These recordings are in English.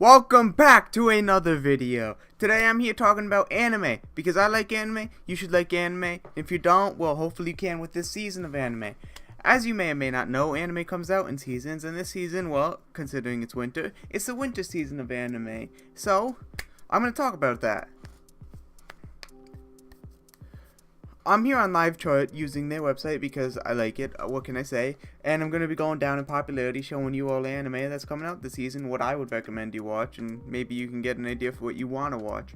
Welcome back to another video. Today I'm here talking about anime, because I like anime, you should like anime. If you don't, well, hopefully you can with this season of anime. As you may or may not know, anime comes out in seasons, and this season, well, considering it's winter, it's the winter season of anime. So, I'm going to talk about that. I'm here on Live Chart using their website because I like it. What can I say? And I'm going to be going down in popularity, showing you all the anime that's coming out this season, what I would recommend you watch, and maybe you can get an idea for what you want to watch.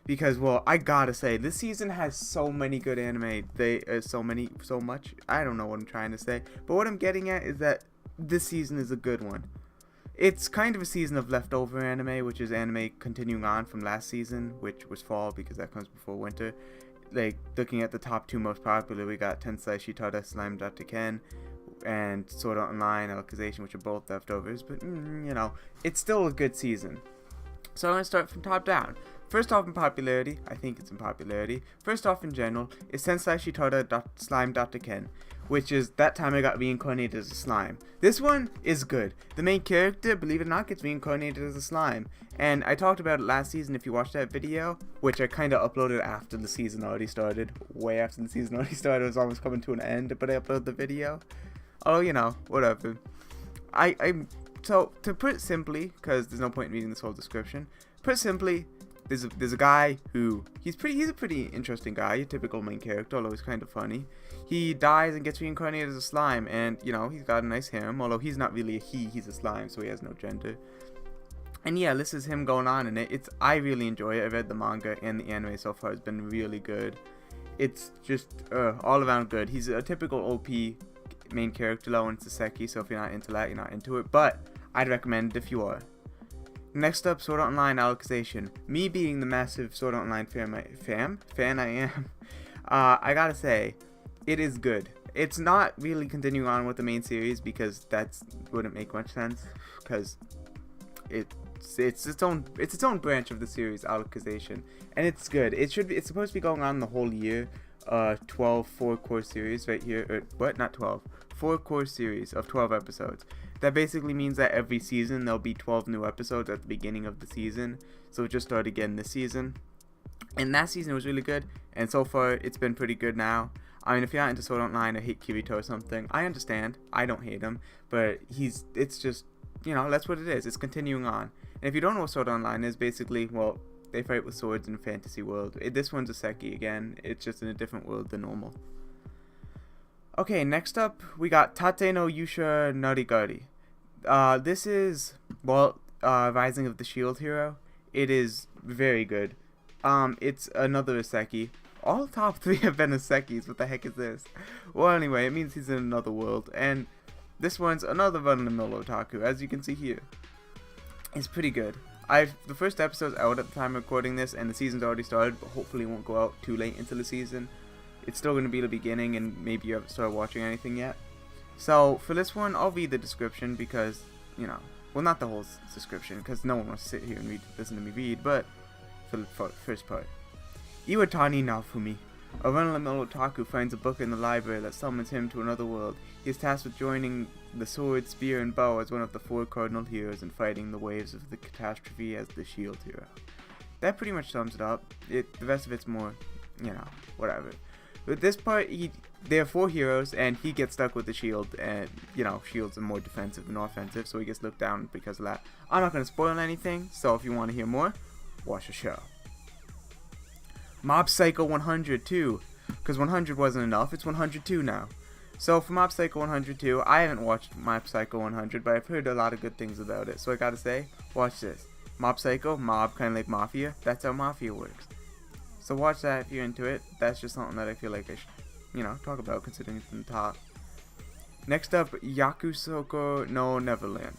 Because, well, I gotta say, this season has so many good anime. So much. I don't know what I'm trying to say. But what I'm getting at is that this season is a good one. It's kind of a season of leftover anime, which is anime continuing on from last season, which was fall because that comes before winter. Like, looking at the top two most popular, we got Tensei Shitara Slime Dr. Ken and Sword Art Online Alicization, which are both leftovers, but you know, it's still a good season. So I'm going to start from top down. First off in popularity, I think it's in popularity. First off in general, is Tensei Shitara Slime Dr. Ken, which is that time I got reincarnated as a slime. This one is good. The main character, believe it or not, gets reincarnated as a slime. And I talked about it last season if you watched that video, which I kind of uploaded after the season already started. Way after the season already started. It was almost coming to an end, but I uploaded the video. Oh, you know, whatever. So, to put it simply, because there's no point in reading this whole description, put it simply, there's a guy who, he's a pretty interesting guy, a typical main character, although he's kind of funny. He dies and gets reincarnated as a slime, and, you know, he's got a nice harem, although he's not really a he's a slime, so he has no gender. And yeah, this is him going on in it. I really enjoy it. I read the manga, and the anime so far has been really good. It's just all around good. He's a typical OP main character, though, and it's a Seki, so if you're not into that, you're not into it, but I'd recommend it if you are. Next up, Sword Art Online Alicization. Me being the massive Sword Art Online fan I am, I gotta say, it is good. It's not really continuing on with the main series because that wouldn't make much sense, because it's its own branch of the series, Alicization, and it's good. It's supposed to be going on the whole year. 12 4-core series right here, not 12, 4-core series of 12 episodes. That basically means that every season there'll be 12 new episodes at the beginning of the season. So it just started again this season. And that season was really good. And so far, it's been pretty good now. I mean, if you're not into Sword Art Online or hate Kirito or something, I understand. I don't hate him. But it's just, you know, that's what it is. It's continuing on. And if you don't know what Sword Art Online is, basically, well, they fight with swords in a fantasy world. This one's a Seki again. It's just in a different world than normal. Okay, next up, we got Tate no Yusha Narigari. This is, well, Rising of the Shield Hero. It is very good. It's another Isekoi. All top 3 have been Isekis. What the heck is this? Well, anyway, it means he's in another world. And this one's another run-of-the-mill otaku, as you can see here. It's pretty good. The first episode's out at the time of recording this, and the season's already started, but hopefully it won't go out too late into the season. It's still going to be the beginning, and maybe you haven't started watching anything yet. So, for this one, I'll read the description because, you know, well, not the whole description, because no one wants to sit here and listen to me read, but for the first part. Iwatani Naofumi, a run-of-the-mill otaku, finds a book in the library that summons him to another world. He is tasked with joining the sword, spear, and bow as one of the 4 cardinal heroes and fighting the waves of the catastrophe as the shield hero. That pretty much sums it up. The rest of it's more, you know, whatever. With this part, there are 4 heroes, and he gets stuck with the shield, and, you know, shields are more defensive than offensive, so he gets looked down because of that. I'm not going to spoil anything, so if you want to hear more, watch the show. Mob Psycho 102, because 100 wasn't enough, it's 102 now. So for Mob Psycho 102, I haven't watched Mob Psycho 100, but I've heard a lot of good things about it, so I gotta say, watch this. Mob Psycho, mob, kind of like Mafia, that's how Mafia works. So watch that if you're into it. That's just something that I feel like I should, you know, talk about considering it's in the top. Next up, Yakusoko no Neverland.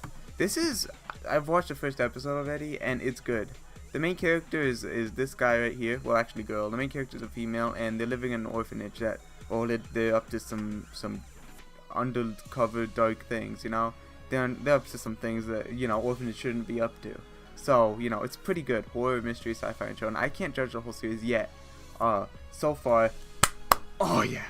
I've watched the first episode already, and it's good. The main character is this guy right here. Well, actually girl. The main character is a female, and they're living in an orphanage that, they're up to some undercover dark things, you know. They're up to some things that, you know, orphanage shouldn't be up to. So, you know, it's pretty good. Horror, mystery, sci-fi, and show. And I can't judge the whole series yet. So far, oh yeah.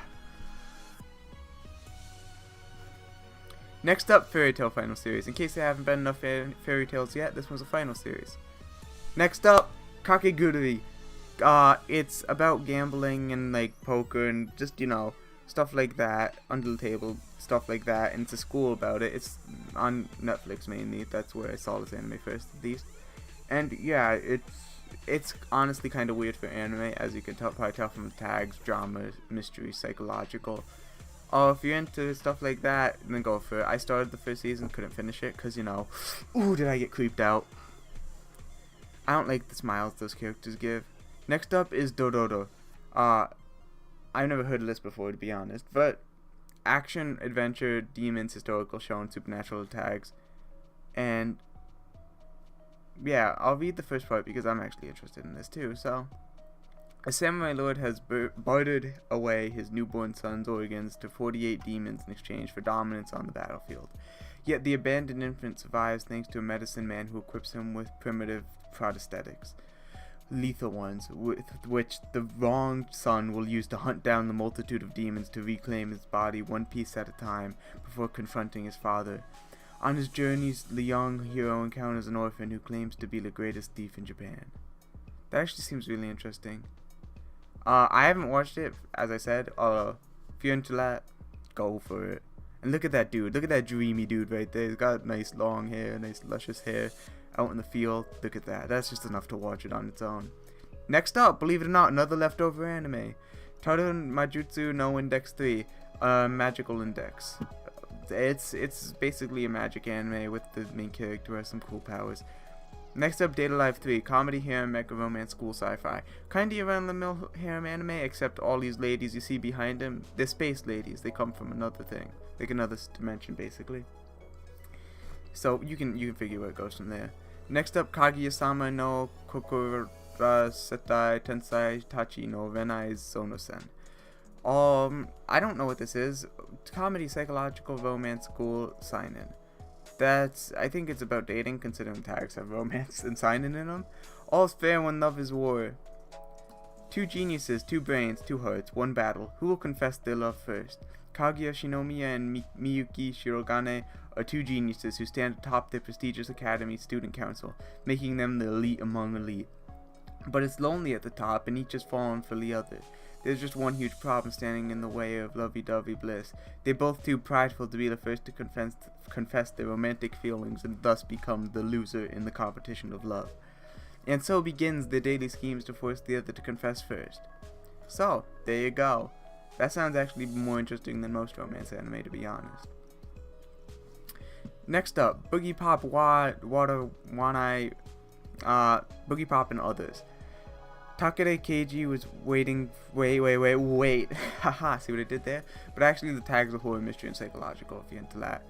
Next up, Fairy Tail Final Series. In case there haven't been enough fairy tales yet, this one's a final series. Next up, Kakegurui. It's about gambling and like poker and just, you know, stuff like that, under the table stuff like that, and it's a school about it. It's on Netflix mainly. That's where I saw this anime first, at least. And yeah, it's honestly kind of weird for anime, as you can probably tell from the tags: drama, mystery, psychological. Oh, if you're into stuff like that, then go for it. I started the first season, couldn't finish it, because, you know, ooh, did I get creeped out. I don't like the smiles those characters give. Next up is Dororo. I've never heard of this before, to be honest, but action, adventure, demons, historical, shown, supernatural tags, and yeah, I'll read the first part because I'm actually interested in this too. So, a samurai lord has bartered away his newborn son's organs to 48 demons in exchange for dominance on the battlefield. Yet the abandoned infant survives thanks to a medicine man who equips him with primitive prosthetics, lethal ones, with which the wronged son will use to hunt down the multitude of demons to reclaim his body one piece at a time before confronting his father. On his journeys, the young hero encounters an orphan who claims to be the greatest thief in Japan. That actually seems really interesting. I haven't watched it, as I said. If you're into that, go for it. And look at that dude. Look at that dreamy dude right there. He's got nice long hair, nice luscious hair out in the field. Look at that. That's just enough to watch it on its own. Next up, believe it or not, another leftover anime. Tarun Majutsu no Index 3. Magical Index. It's basically a magic anime with the main character who has some cool powers. Next up, Date A Live 3, comedy, harem, mecha, romance, school, sci-fi. Kinda around the mill harem anime, except all these ladies you see behind him, they're space ladies. They come from another thing, like another dimension, basically. So you can figure where it goes from there. Next up, Kaguya-sama no Kokura Setai Tensai Tachi no Renai Sono-sen. I don't know what this is. Comedy, psychological, romance, school, sign-in. I think it's about dating, considering tags have romance and sign-in in them. All's fair when love is war. Two geniuses, two brains, two hearts, one battle. Who will confess their love first? Kaguya Shinomiya and Miyuki Shirogane are two geniuses who stand atop their prestigious academy student council, making them the elite among elite. But it's lonely at the top, and each has fallen for the other. There's just one huge problem standing in the way of lovey-dovey bliss. They're both too prideful to be the first to confess their romantic feelings, and thus become the loser in the competition of love. And so begins their daily schemes to force the other to confess first. So, there you go. That sounds actually more interesting than most romance anime, to be honest. Next up, Boogie Pop Boogie Pop and Others. Takere Keiji was wait. Haha, see what I did there? But actually the tags are horror, mystery, and psychological if you're into that.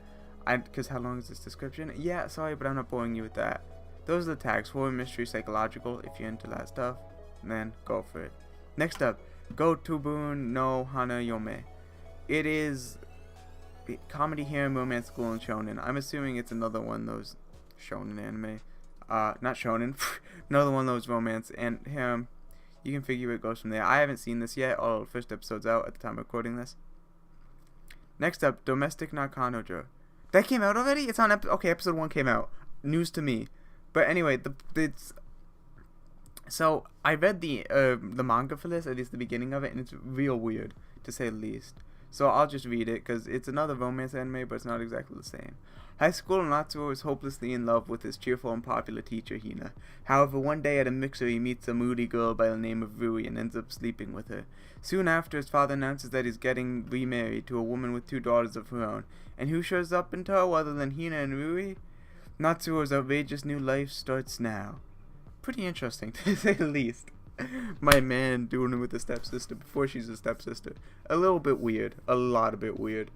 Because how long is this description? Yeah, sorry, but I'm not boring you with that. Those are the tags, horror, mystery, psychological. If you're into that stuff, then go for it. Next up, Go Tubun no Hana Yome. It is comedy, harem, romance, school, and shonen. I'm assuming it's another one of those shonen anime. Not shonen. Another one of those romance and harem. You can figure it goes from there. I haven't seen this yet. All the first episode's out at the time of recording this. Next up, Domestic Nakanojo. That came out already? It's on okay, episode 1 came out. News to me. But anyway, so I read the manga for this, at least the beginning of it, and it's real weird, to say the least. So I'll just read it, because it's another romance anime, but it's not exactly the same. High school Natsuo is hopelessly in love with his cheerful and popular teacher, Hina. However, one day at a mixer, he meets a moody girl by the name of Rui and ends up sleeping with her. Soon after, his father announces that he's getting remarried to a woman with 2 daughters of her own. And who shows up in tow other than Hina and Rui? Natsuo's outrageous new life starts now. Pretty interesting, to say the least. My man doing it with the stepsister before she's a stepsister. A little bit weird. A lot of bit weird.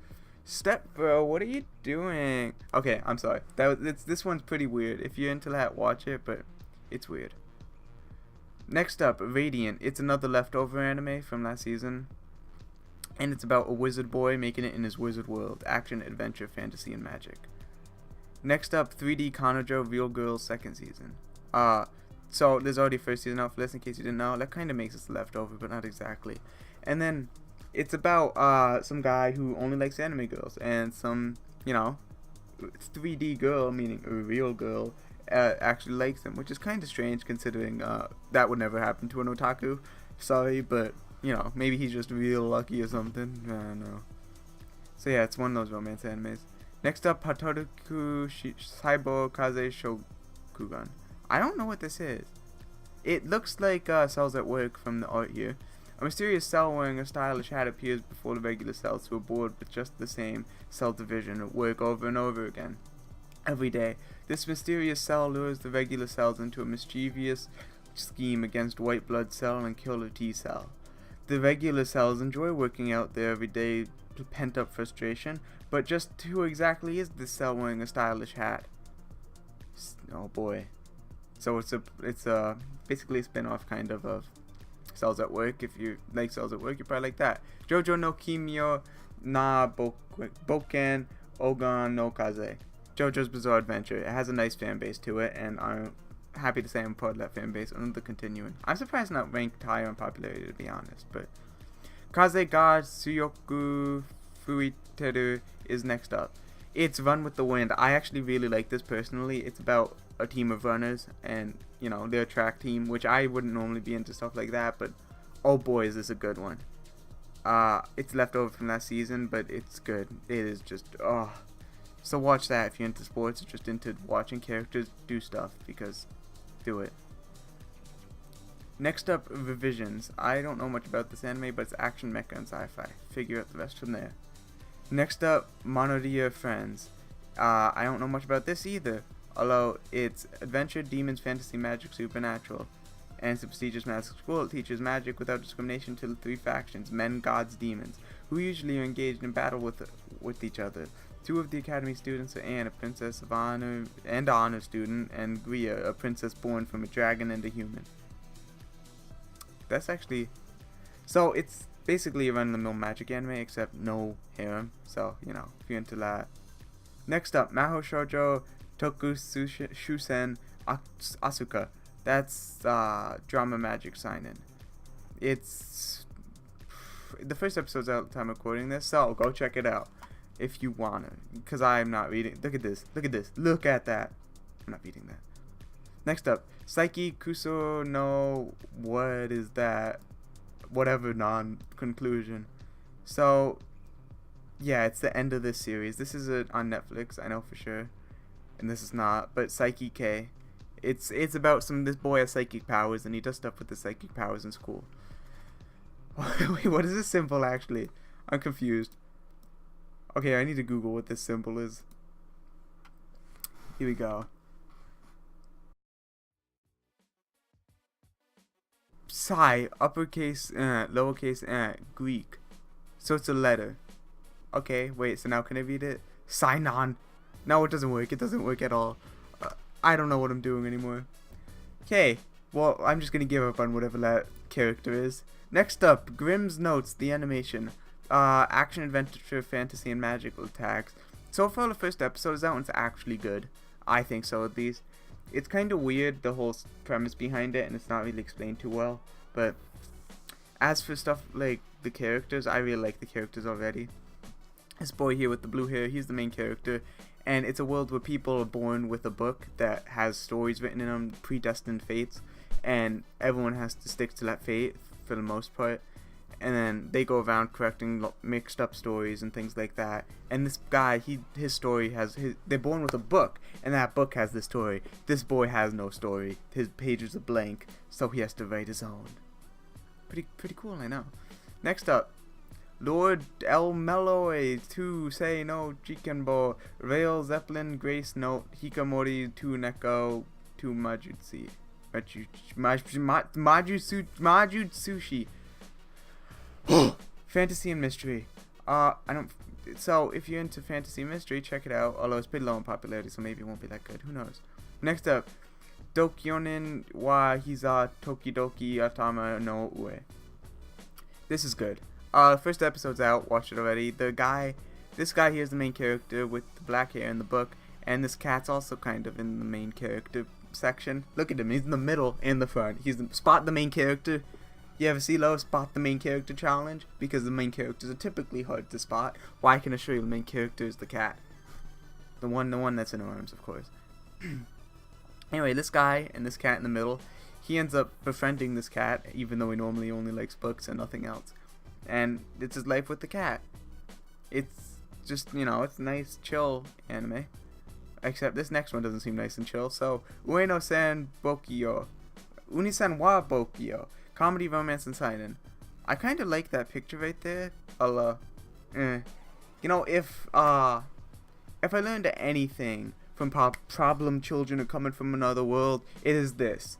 Bro, what are you doing? Okay, I'm sorry. This one's pretty weird. If you're into that, watch it, but it's weird. Next up, Radiant. It's another leftover anime from last season. And it's about a wizard boy making it in his wizard world. Action, adventure, fantasy, and magic. Next up, 3D Kanojo Real Girls 2nd season. So there's already first season out for this, in case you didn't know. That kind of makes it leftover, but not exactly. And then it's about some guy who only likes anime girls, and some you know, 3D girl, meaning a real girl, actually likes him, which is kind of strange considering that would never happen to an otaku. Sorry, but you know, maybe he's just real lucky or something. I don't know. So yeah, it's one of those romance animes. Next up, Hatoruku Saibo Kaze Shokugan. I don't know what this is. It looks like cells at work from the art here. A mysterious cell wearing a stylish hat appears before the regular cells who are bored with just the same cell division at work over and over again. Every day, this mysterious cell lures the regular cells into a mischievous scheme against white blood cell and killer T cell. The regular cells enjoy working out their everyday pent-up frustration, but just who exactly is this cell wearing a stylish hat? Oh boy. So it's basically a spin-off kind of Cells at Work. If you like Cells at Work, you probably like that. Jojo no Kimyo na Boken Ogan no Kaze. JoJo's Bizarre Adventure. It has a nice fan base to it, and I'm happy to say I'm part of that fan base. And the continuing. I'm surprised not ranked higher in popularity, to be honest. But Kaze ga Tsuyoku Fuiteru is next up. It's Run with the Wind. I actually really like this personally. It's about a team of runners and, you know, their track team, which I wouldn't normally be into stuff like that, but oh boy, is this a good one. It's left over from last season, but it's good. It is just, oh. So watch that if you're into sports or just into watching characters do stuff, because do it. Next up, Revisions. I don't know much about this anime, but it's action, mecha, and sci-fi. Figure out the rest from there. Next up, Monodia Friends. I don't know much about this either, although it's adventure, demons, fantasy, magic, supernatural. And it's a prestigious magic school. It teaches magic without discrimination to the three factions, men, gods, demons, who usually are engaged in battle with each other. Two of the academy students are Anne, a princess of honor and honor student, and Gria, a princess born from a dragon and a human. That's actually... So, it's basically a run-of-the-mill magic anime, except no harem. So, you know, if you're into that. Next up, Maho Shoujo Toku Shusen Asuka. That's drama magic seinen. It's... The first episode's out at the time of recording this, so go check it out if you wanna. Because I'm not reading... Look at this. Look at this. Look at that. I'm not reading that. Next up, Saiki Kuso no... What is that? Whatever non-conclusion. So, yeah, it's the end of this series. This is on Netflix, I know for sure. And this is not, but Psyche K. It's about this boy has psychic powers, and he does stuff with the psychic powers in school. Wait, what is this symbol actually? I'm confused. Okay, I need to Google what this symbol is. Here we go. Psi, uppercase, lowercase, Greek. So it's a letter. Okay, wait, so now can I read it? Sinon. No, it doesn't work. It doesn't work at all. I don't know what I'm doing anymore. Okay, well, I'm just gonna give up on whatever that character is. Next up, Grimm's Notes, the animation. Action, adventure, fantasy, and magical attacks. So far, the first episode is that one's actually good. I think so, at least. It's kind of weird, the whole premise behind it, and it's not really explained too well. But as for stuff like the characters, I really like the characters already. This boy here with the blue hair, he's the main character. And it's a world where people are born with a book that has stories written in them, predestined fates. And everyone has to stick to that fate for the most part. And then they go around correcting mixed up stories and things like that. And this guy, his story has they're born with a book, and that book has the story. This boy has no story. His pages are blank, so he has to write his own. Pretty cool, I know. Next up, Lord El Meloe to Say No Jikenbo Rail Zeppelin Grace Note Hikamori to Neko to Majutsu Sushi. Fantasy and mystery. So if you're into fantasy and mystery, check it out. Although it's pretty low in popularity, so maybe it won't be that good. Who knows? Next up, Dokyonin wa Hiza Tokidoki Atama no Ue. This is good. First episode's out. Watched it already. This guy here is the main character with the black hair in the book, and this cat's also kind of in the main character section. Look at him. He's in the middle and the front. Spot the main character. You ever see Spot the main character challenge? Because the main characters are typically hard to spot. Well, I can assure you the main character is the cat. The one that's in arms, of course. Anyway, this guy and this cat in the middle, he ends up befriending this cat, even though he normally only likes books and nothing else. And it's his life with the cat. It's just, you know, it's nice, chill anime. Except this next one doesn't seem nice and chill. So, Ueno-san Bokyo. Unisan wa Bokyo. Comedy, romance, and seinen. I kind of like that picture right there. You know, if I learned anything from problem children are coming from another world, it is this.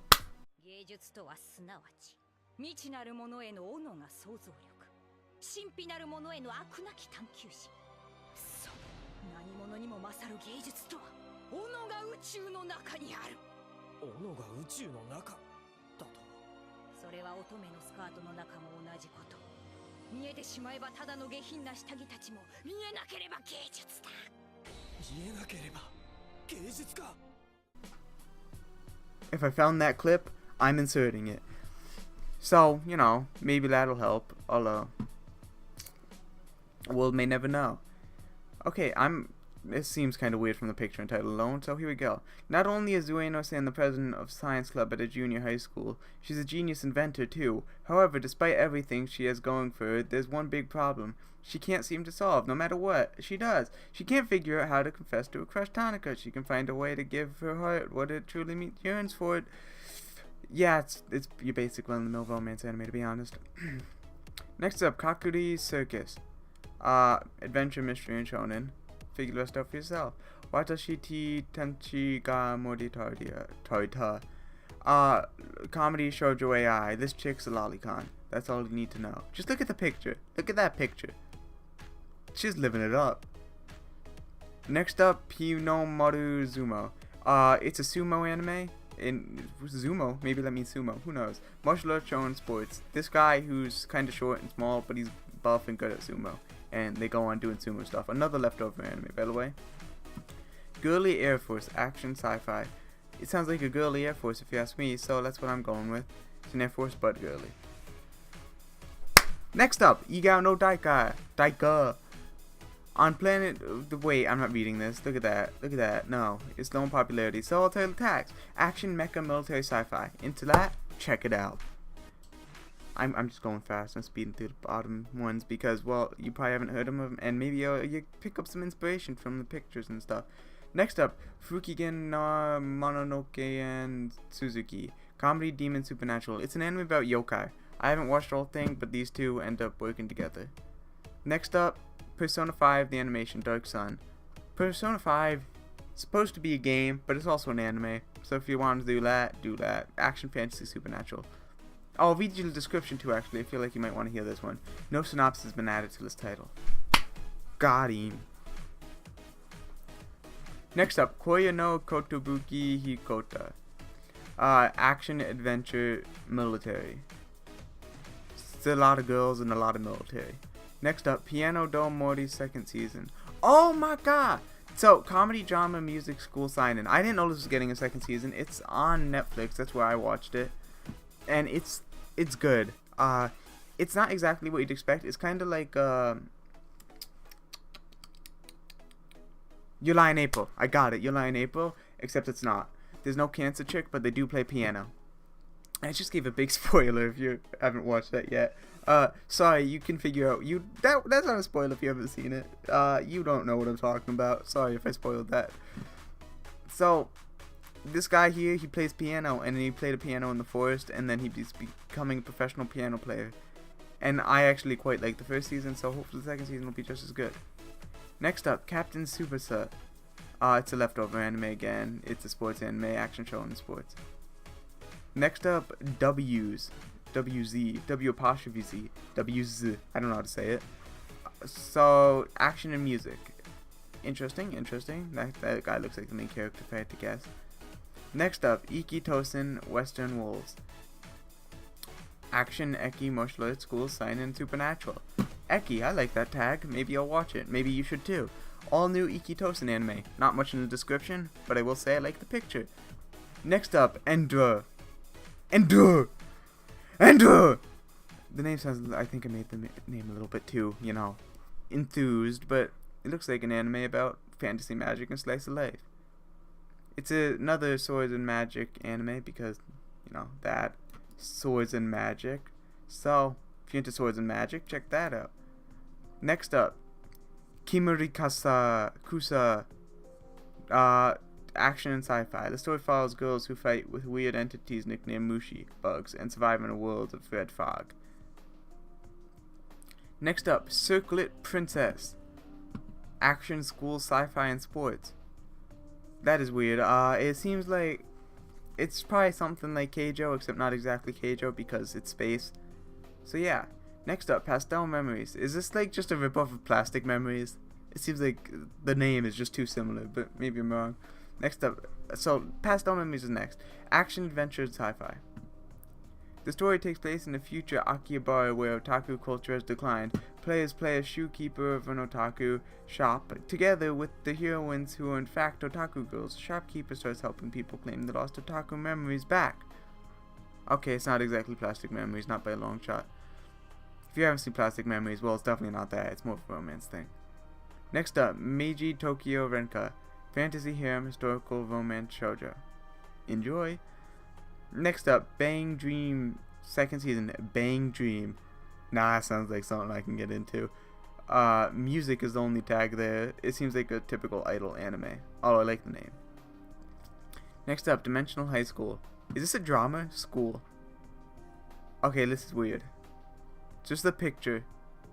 If I found that clip, I'm inserting it. So, you know, maybe that'll help. World may never know. Okay, this seems kind of weird from the picture and title alone, so here we go. Not only is Ueno-san the president of science club at a junior high school, she's a genius inventor too. However, despite everything she has going for her, there's one big problem she can't seem to solve, no matter what she does. She can't figure out how to confess to her crush Tanaka. She can find a way to give her heart what it truly yearns for it. Yeah, it's your basic run-of-the-mill romance anime, to be honest. Next up, Kakuri Circus. Adventure, mystery, and shonen. Figure the rest out for yourself. Watashi ti tenchi ga mori tarita. Comedy shoujo AI. This chick's a lolicon. That's all you need to know. Just look at the picture. Look at that picture. She's living it up. Next up, Pinomaru Zumo. It's a sumo anime. Zumo, maybe that means sumo. Who knows? Martial arts, shonen, sports. This guy who's kind of short and small, but he's buff and good at sumo. And they go on doing sumo stuff. Another leftover anime, by the way. Girly Air Force, action, sci-fi. It sounds like a girly Air Force if you ask me, so that's what I'm going with. It's an Air Force, but girly. Next up, Igao no Daika. On planet... Wait, I'm not reading this. Look at that. Look at that. No, it's low in popularity, so I'll tell the tax. Action, mecha, military, sci-fi. Into that? Check it out. I'm just going fast. I'm speeding through the bottom ones because, well, you probably haven't heard of them, and maybe you pick up some inspiration from the pictures and stuff. Next up, Fukigen no Mononoke and Suzuki. Comedy, demon, supernatural. It's an anime about yokai. I haven't watched the whole thing, but these two end up working together. Next up, Persona 5, the animation, Dark Sun. Persona 5 is supposed to be a game, but it's also an anime. So if you want to do that. Action, fantasy, supernatural. I'll read you the description too, actually. I feel like you might want to hear this one. No synopsis has been added to this title. Got him. Next up, Koya no Kotobuki Hikota. Action, adventure, military. Still a lot of girls and a lot of military. Next up, Piano do Mori second season. Oh my god! So, comedy, drama, music, school, seinen. I didn't know this was getting a second season. It's on Netflix. That's where I watched it. And it's good. It's not exactly what you'd expect. It's kind of like You Lie in April. I got it. You Lie in April, except it's not. There's no cancer chick, but they do play piano. I just gave a big spoiler if you haven't watched that yet. Sorry, you can figure out that's not a spoiler if you haven't seen it. You don't know what I'm talking about. Sorry if I spoiled that. So, this guy here, he plays piano, and he played a piano in the forest, and then he's becoming a professional piano player. And I actually quite like the first season, so hopefully the second season will be just as good. Next up, Captain Tsubasa. It's a leftover anime again. It's a sports anime, action show in sports. Next up, WZ, W apostrophe Z, WZ. I don't know how to say it. So, action and music. Interesting. That guy looks like the main character if I had to guess. Next up, Iki Tosen Western Wolves. Action, Eki, martial arts, school, seinen, supernatural. Eki, I like that tag. Maybe I'll watch it. Maybe you should too. All new Iki Tosen anime. Not much in the description, but I will say I like the picture. Next up, Endure. The name sounds... I think I made the name a little bit too, enthused, but it looks like an anime about fantasy, magic, and slice of life. It's another swords and magic anime because, you know, that. Swords and magic. So, if you're into swords and magic, check that out. Next up, Kimurikasa Kusa, action and sci-fi. The story follows girls who fight with weird entities nicknamed Mushi bugs and survive in a world of red fog. Next up, Circlet Princess. Action, school, sci-fi, and sports. That is weird. It seems like it's probably something like Keijo, except not exactly Keijo because it's space. So yeah. Next up, Pastel Memories. Is this like just a ripoff of Plastic Memories? It seems like the name is just too similar, but maybe I'm wrong. Next up, so Pastel Memories is next. Action, adventure, and sci-fi. The story takes place in the future Akihabara where otaku culture has declined. Players play a shoekeeper of an otaku shop together with the heroines who are in fact otaku girls. The shopkeeper starts helping people claim the lost otaku memories back. Okay, it's not exactly Plastic Memories, not by a long shot. If you haven't seen Plastic Memories, well, it's definitely not that. It's more of a romance thing. Next up, Meiji Tokyo Renka. Fantasy harem historical romance shoujo. Enjoy! Next up, Bang Dream, second season, Bang Dream. Nah, that sounds like something I can get into. Music is the only tag there. It seems like a typical idol anime. Oh, I like the name. Next up, Dimensional High School. Is this a drama? School. Okay, this is weird. Just the picture.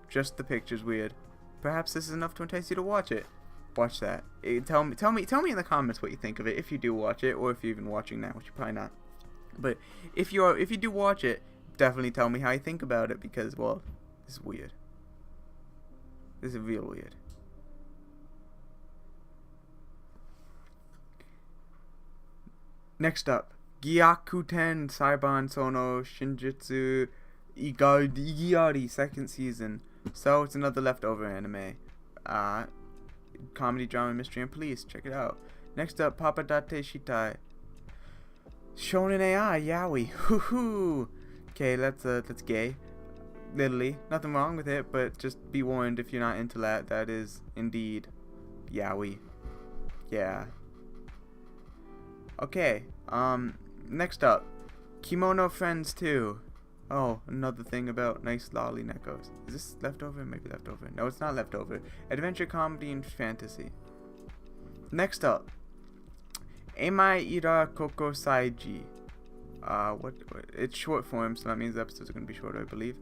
Just the picture's weird. Perhaps this is enough to entice you to watch it. Watch that. Tell me in the comments what you think of it, if you do watch it, or if you're even watching now, which you're probably not. But if you do watch it, definitely tell me how you think about it because, well, this is weird. This is real weird. Next up, Gyakuten Saiban Sono Shinjitsu Igari second season. So it's another leftover anime. Comedy, drama, mystery, and police. Check it out. Next up, Papadate Shitai. Shonen AI, yaoi. Hoo hoo. Okay, that's gay. Literally, nothing wrong with it, but just be warned if you're not into that. That is indeed yaoi. Yeah. Okay. Next up, Kimono Friends 2. Oh, another thing about nice lolly neckos. Is this leftover? Maybe leftover. No, it's not leftover. Adventure, comedy, and fantasy. Next up, Emai Ira Koko Saiji. What? It's short form, so that means the episodes are going to be shorter, I believe.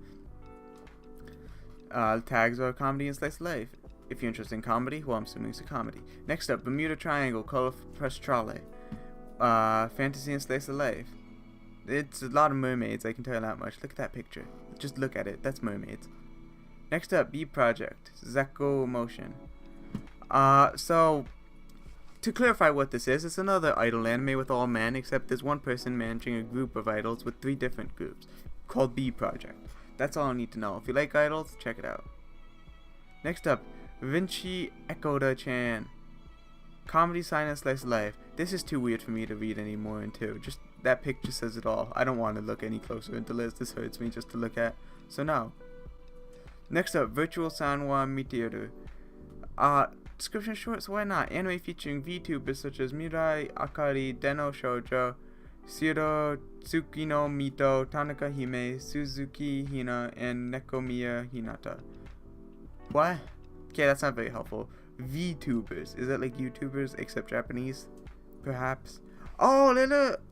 Tags are comedy and slice of life. If you're interested in comedy, well, I'm assuming it's a comedy. Next up, Bermuda Triangle, Colorful Prestrale. Fantasy and slice of life. It's a lot of mermaids, I can tell you that much. Look at that picture. Just look at it. That's mermaids. Next up, B Project, Zeko Motion. So, to clarify what this is, it's another idol anime with all men, except there's one person managing a group of idols with 3 different groups, called B Project. That's all I need to know. If you like idols, check it out. Next up, Vinci Ekoda-chan. Comedy, science, slice of life. This is too weird for me to read any more into. Just that picture says it all. I don't want to look any closer into this. This hurts me just to look at. So no. Next up, Virtual Sanwa Miteru. Description short, so why not? Anime featuring VTubers such as Mirai Akari, Deno Shoujo, Shiro Tsukino Mito, Tanaka Hime, Suzuki Hina, and Nekomiya Hinata. What? Okay, that's not very helpful. VTubers. Is that like YouTubers except Japanese? Perhaps. Oh, look.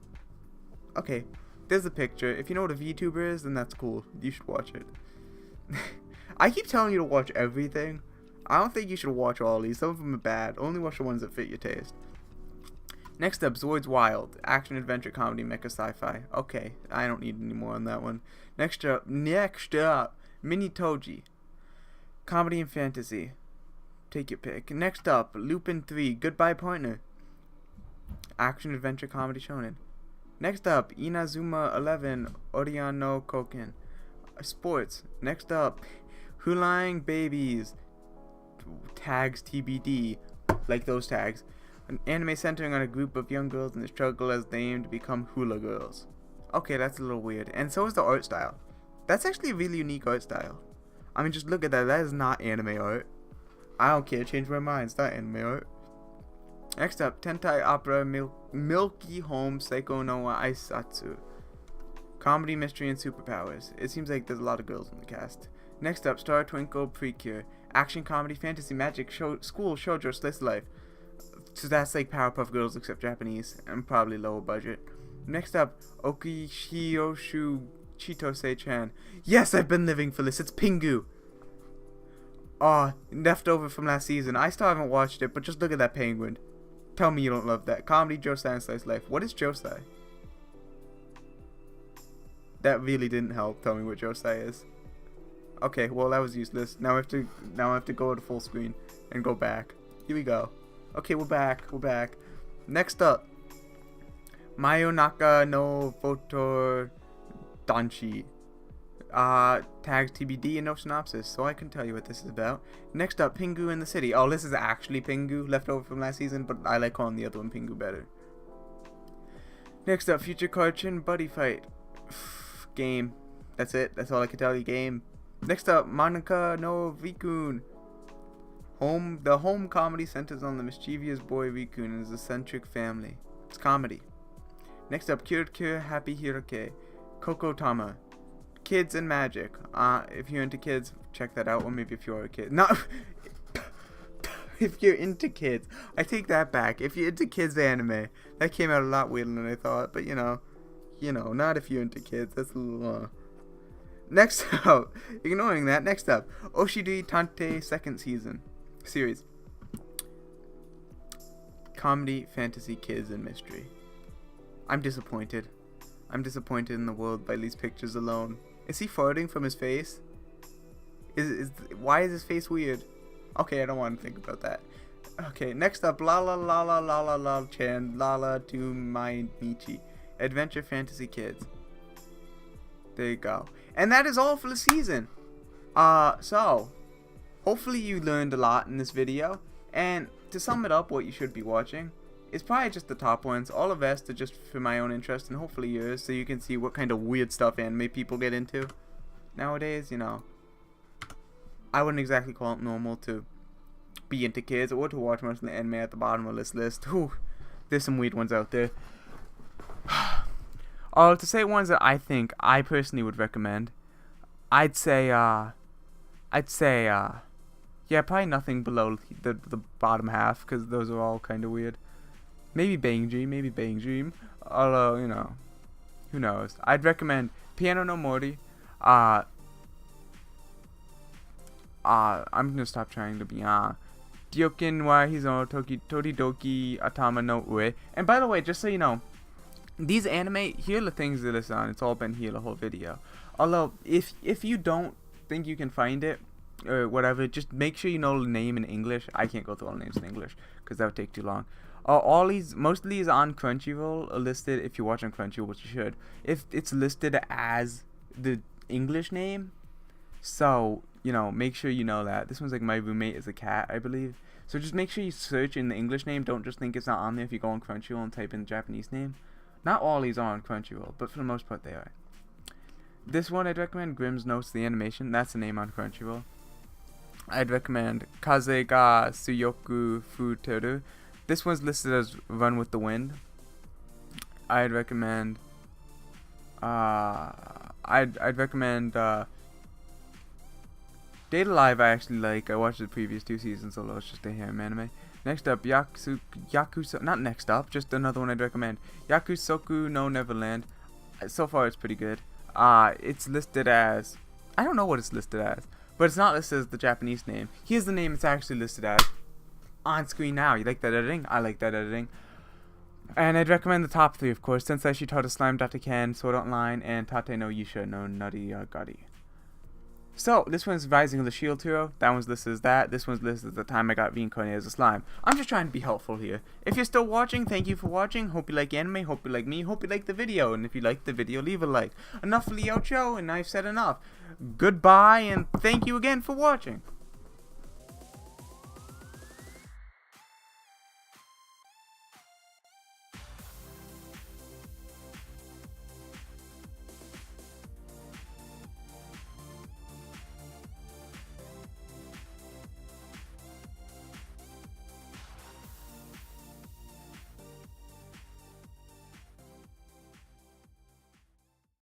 Okay, there's a picture. If you know what a VTuber is, then that's cool. You should watch it. I keep telling you to watch everything. I don't think you should watch all these. Some of them are bad. Only watch the ones that fit your taste. Next up, Zoids Wild. Action, adventure, comedy, mecha, sci-fi. Okay, I don't need any more on that one. Next up, Mini Toji. Comedy and fantasy. Take your pick. Next up, Lupin 3. Goodbye Partner. Action, adventure, comedy, shonen. Next up, Inazuma 11. Orion no Koken. Sports. Next up, Hulang Babies. Tags TBD. Like those tags. An anime centering on a group of young girls in the struggle as they aim to become hula girls. Okay, that's a little weird. And so is the art style. That's actually a really unique art style. I mean, just look at that. That is not anime art. I don't care. Change my mind. It's not anime art. Next up, Tentai Opera Milky Home Psycho no Aisatsu. Comedy, mystery, and superpowers. It seems like there's a lot of girls in the cast. Next up, Star Twinkle Precure. Action, comedy, fantasy, magic, school, shoujo, slice of life. So that's like Powerpuff Girls except Japanese and probably lower budget. Next up, Okishioshu Chitose-chan. Yes, I've been living for this. It's Pingu. Oh, leftover from last season. I still haven't watched it, but just look at that penguin. Tell me you don't love that. Comedy, josei, and slice of life. What is josei? That really didn't help. Tell me what josei is. Okay, well that was useless. Now I have to go to full screen and go back. Here we go. Okay, we're back. Next up, Mayonaka no Photo Danshi. Tags TBD and no synopsis, so I can tell you what this is about. Next up, Pingu in the City. Oh, this is actually Pingu, left over from last season, but I like calling the other one Pingu better. Next up, Future Cartoon Buddy Fight. Game. That's it. That's all I can tell you. Game. Next up, Monica no Vikun. The home comedy centers on the mischievous boy Rikun and his eccentric family. It's comedy. Next up, Kyurkyur Happy Hiroke. Kokotama. Kids and magic. If you're into kids, check that out. Or maybe if you're a kid. No! If you're into kids. I take that back. If you're into kids anime. That came out a lot weirder than I thought. But you know, not if you're into kids. That's a little, Next up, ignoring that, next up, Oshiri Tante second series. Comedy, fantasy, kids, and mystery. I'm disappointed. I'm disappointed in the world by these pictures alone. Is he farting from his face? Why is his face weird? Okay, I don't want to think about that. Okay, next up, La Chan, Lala to My Michi. Adventure Fantasy Kids. There you go. And that is all for the season. So, hopefully you learned a lot in this video. And to sum it up, what you should be watching is probably just the top ones. All the rest are just for my own interest and hopefully yours, so you can see what kind of weird stuff anime people get into. Nowadays, I wouldn't exactly call it normal to be into kids or to watch most of the anime at the bottom of this list. Whew, there's some weird ones out there. To say ones that I think I personally would recommend, I'd say, yeah, probably nothing below the bottom half, because those are all kind of weird. Maybe Bang Dream, although, who knows. I'd recommend Piano no Mori. I'm gonna stop trying to be, Ryokin wa Hizo Toridoki Atama no Ue. And by the way, just so you know, these anime, here are the things that it's on. It's all been here the whole video. Although, if you don't think you can find it, or whatever, just make sure you know the name in English. I can't go through all the names in English, because that would take too long. Most of these on Crunchyroll are listed, if you're watching Crunchyroll, which you should, if it's listed as the English name. So, make sure you know that. This one's like My Roommate is a Cat, I believe. So just make sure you search in the English name. Don't just think it's not on there if you go on Crunchyroll and type in the Japanese name. Not all these are on Crunchyroll, but for the most part they are. This one I'd recommend, Grimm's Notes, the animation. That's the name on Crunchyroll. I'd recommend Kaze ga Tsuyoku Futeru. This one's listed as Run with the Wind. I'd recommend Date Alive. I actually like. I watched the previous 2 seasons, although it's just a harem anime. Next up, not next up, just another one I'd recommend. Yakusoku no Neverland. So far it's pretty good. It's listed as, I don't know what it's listed as, but it's not listed as the Japanese name. Here's the name it's actually listed as on screen now. You like that editing? I like that editing. And I'd recommend the top 3, of course, Sensei Shitara Slime Dataken, Sword Art Online, and Tate no Yusha no Nariyagari. So, this one's Rising of the Shield Hero. That one's listed as that. This one's listed as the time I got reincarnated as a slime. I'm just trying to be helpful here. If you're still watching, thank you for watching. Hope you like anime. Hope you like me. Hope you like the video. And if you like the video, leave a like. Enough for the outro, and I've said enough. Goodbye, and thank you again for watching.